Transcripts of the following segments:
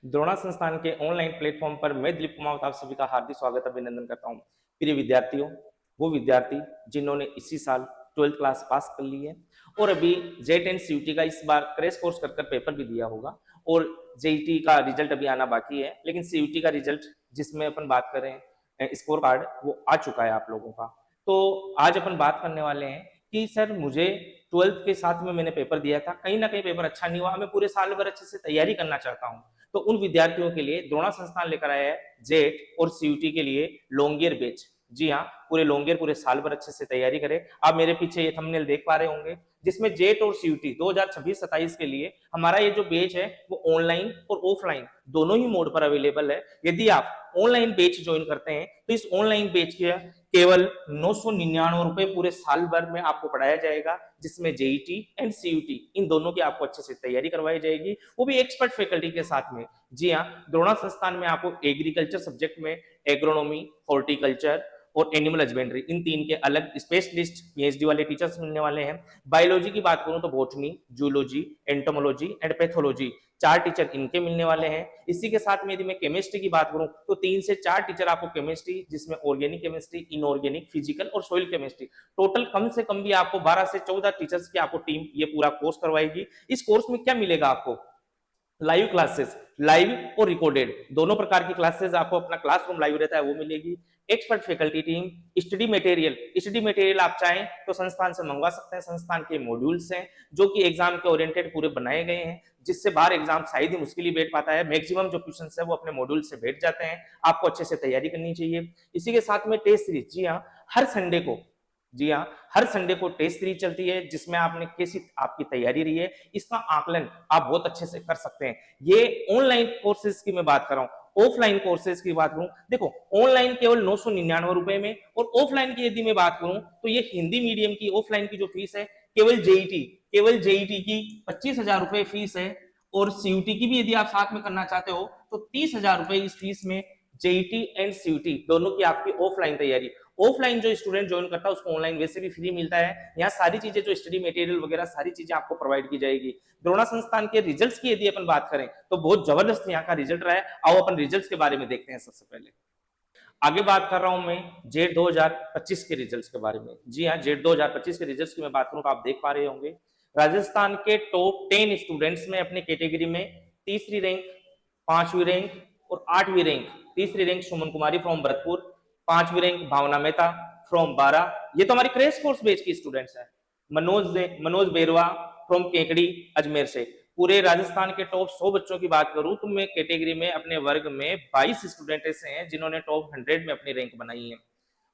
द्रोणा संस्थान के online platform पर मैं दिलीप कुमार आप सभी का हार्दिक स्वागत अभिनंदन करता हूं। प्रिय विद्यार्थियों, वो विद्यार्थी जिन्होंने इसी साल 12th क्लास पास कर ली है और अभी जेट एंड सीयूटी का इस बार क्रैश कोर्स कर पेपर भी दिया होगा और जेईटी का रिजल्ट अभी आना बाकी है, लेकिन सीयूटी का रिजल्ट जिसमें अपन बात करें स्कोर कार्ड वो आ चुका है आप लोगों का। तो आज अपन बात करने वाले हैं कि सर मुझे 12th के साथ में मैंने पेपर दिया था, कहीं ना कहीं पेपर अच्छा नहीं हुआ, मैं पूरे साल भर अच्छे से तैयारी करना चाहता हूँ। तो उन विद्यार्थियों के लिए द्रोणा संस्थान लेकर आया है जेट और सीयूटी के लिए लॉन्ग ईयर बैच। जी हाँ, पूरे लॉन्ग ईयर पूरे साल भर अच्छे से तैयारी करें। आप मेरे पीछे ये थंबनेल देख पा रहे होंगे जिसमें जेट और सीयूटी 2026-27 के लिए हमारा ये जो बैच है वो ऑनलाइन और ऑफलाइन दोनों ही मोड पर अवेलेबल है। यदि आप ऑनलाइन बैच ज्वाइन करते हैं तो इस ऑनलाइन बैच के केवल 999 रुपए पूरे साल भर में आपको पढ़ाया जाएगा, जिसमें जेईटी एंड सीयूटी इन दोनों की आपको अच्छे से तैयारी करवाई जाएगी, वो भी एक्सपर्ट फैकल्टी के साथ में। जी हाँ, द्रोणा संस्थान में आपको एग्रीकल्चर सब्जेक्ट में एग्रोनॉमी, हॉर्टिकल्चर और एनिमल हस्बेंड्री इन तीन के अलग स्पेशलिस्ट पीएचडी वाले टीचर्स मिलने वाले हैं। बायोलॉजी की बात करूं तो botany, zoology, entomology and pathology 4 teacher इनके मिलने वाले हैं। इसी के साथ में यदि मैं केमिस्ट्री की बात करूं तो 3 से 4 टीचर आपको केमिस्ट्री, जिसमें ऑर्गेनिक केमिस्ट्री, इनऑर्गेनिक, फिजिकल और सॉइल केमिस्ट्री, टोटल कम से कम भी आपको 12 से 14 टीचर्स की आपको टीम ये पूरा कोर्स करवाएगी। इस कोर्स में क्या मिलेगा आपको? लाइव क्लासेस, लाइव और रिकॉर्डेड दोनों प्रकार की क्लासेस आपको, अपना क्लासरूम लाइव रहता है वो मिलेगी। Expert faculty team, study material आप चाहें तो संस्थान से मंगवा सकते हैं। संस्थान के मॉड्यूल्स हैं जो कि एग्जाम के ओरिएंटेड पूरे बनाए गए हैं, जिससे बाहर एग्जाम शायद ही मुश्किल ही बैठ पाता है। मैक्सिमम जो क्वेश्चन है वो अपने मॉड्यूल से बैठ जाते हैं। आपको अच्छे से तैयारी करनी चाहिए। इसी के साथ में टेस्ट सीरीज, जी हाँ, हर संडे को, जी हाँ, हर संडे को टेस्ट सीरीज चलती है जिसमें आपने कैसी आपकी तैयारी रही है इसका आकलन आप बहुत अच्छे से कर सकते हैं। ये ऑनलाइन कोर्सेज की मैं बात कर रहा हूँ। ऑफलाइन कोर्सेज की बात करूं, देखो ऑनलाइन केवल 999 रुपए में, और ऑफलाइन की यदि मैं बात करूं तो ये हिंदी मीडियम की ऑफलाइन की जो फीस है केवल जेईटी की 25,000 रुपए फीस है, और सीयूटी की भी यदि आप साथ में करना चाहते हो तो 30,000 रुपए इस फीस में जेईटी एंड सीयूटी दोनों की आपकी ऑफलाइन तैयारी। ऑफलाइन जो स्टूडेंट ज्वाइन करता है उसको ऑनलाइन वैसे भी फ्री मिलता है। यहाँ सारी चीजें जो स्टडी मटेरियल वगैरह सारी चीजें आपको प्रोवाइड की जाएगी। द्रोणा संस्थान के रिजल्ट्स की यदि अपन बात करें तो बहुत जबरदस्त यहाँ का रिजल्ट रहा है। आओ अपन रिजल्ट्स के बारे में देखते हैं। सबसे पहले आगे बात कर रहा हूं मैं जेट 2025 के रिजल्ट्स के बारे में। जी हाँ, जेट 2025 के रिजल्ट्स की मैं बात करूं तो आप देख पा रहे होंगे राजस्थान के टॉप 10 स्टूडेंट्स में अपनी कैटेगरी में तीसरी रैंक, पांचवी रैंक और आठवीं रैंक। तीसरी rank Suman Kumari from Bharatpur, पांचवी रैंक भावना मेहता फ्रॉम बारा। ये तो हमारी क्रैश कोर्स बैच की स्टूडेंट्स हैं। मनोज बेरवा फ्रॉम केकड़ी अजमेर से। पूरे राजस्थान के टॉप 100 बच्चों की बात करूं तो मैं कैटेगरी में अपने वर्ग में 22 स्टूडेंट ऐसे हैं जिन्होंने टॉप 100 में अपनी रैंक बनाई है।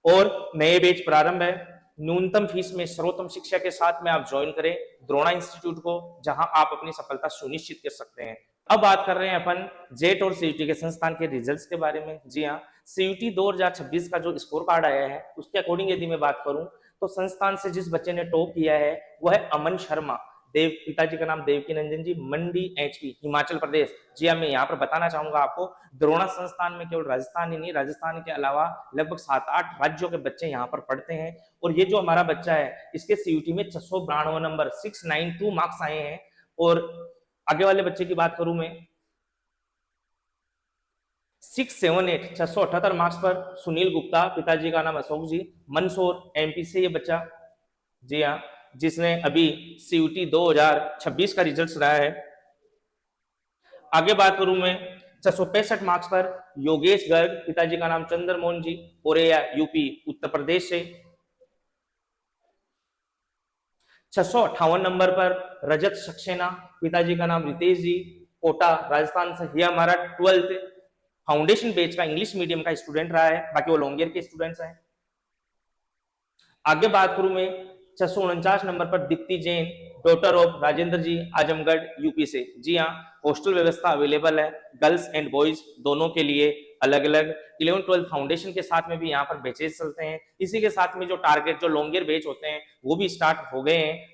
और नए बैच प्रारंभ है। न्यूनतम फीस में सर्वोत्तम शिक्षा के साथ में आप ज्वाइन करें द्रोणा इंस्टीट्यूट को, जहां आप अपनी सफलता सुनिश्चित कर सकते हैं। अब बात कर रहे हैं अपन जेट और सीयूटी के संस्थान के रिजल्ट्स के बारे में। जी हाँ, सीयूटी 2026 का जो स्कोर कार्ड आया है उसके अकॉर्डिंग यदि मैं बात करूं तो संस्थान से जिस बच्चे ने टॉप किया है वो है अमन शर्मा। पिताजी का नाम देवकी नंदन जी, मंडी एचपी हिमाचल प्रदेश। जी हाँ, मैं यहाँ पर बताना चाहूंगा आपको द्रोणा संस्थान में केवल राजस्थान ही नहीं, राजस्थान के अलावा लगभग 7-8 राज्यों के बच्चे यहाँ पर पढ़ते हैं। और ये जो हमारा बच्चा है इसके सीयूटी में 692 नंबर 692 मार्क्स आए हैं। और आगे वाले बच्चे की बात करूं मैं 678 मार्क्स पर सुनील गुप्ता, पिताजी का नाम अशोक जी, मंदसौर एमपी से ये बच्चा। जी हाँ, जिसने अभी सीयूटी 2026 का रिजल्ट रहा है। आगे बात करूं मैं 665 मार्क्स पर योगेश गर्ग, पिताजी का नाम चंद्रमोहन जी, ओरेया यूपी उत्तर प्रदेश से। 658 नंबर पर रजत सक्सेना, पिताजी का नाम रितेश जी, कोटा राजस्थान से। यह हमारा 12th फाउंडेशन बैच का इंग्लिश मीडियम का स्टूडेंट रहा है, बाकी वो लॉन्ग ईयर के स्टूडेंट्स हैं। आगे बात करूं मैं 649 नंबर पर Dipti Jain, daughter of Rajendra ji, Azamgarh UP से। जी हाँ, हॉस्टल व्यवस्था अवेलेबल है गर्ल्स एंड बॉयज दोनों के लिए अलग अलग। 11-12 फाउंडेशन के साथ में भी यहाँ पर बैचेस चलते हैं। इसी के साथ में जो टारगेट जो लॉन्ग ईयर बैच होते हैं वो भी स्टार्ट हो गए हैं।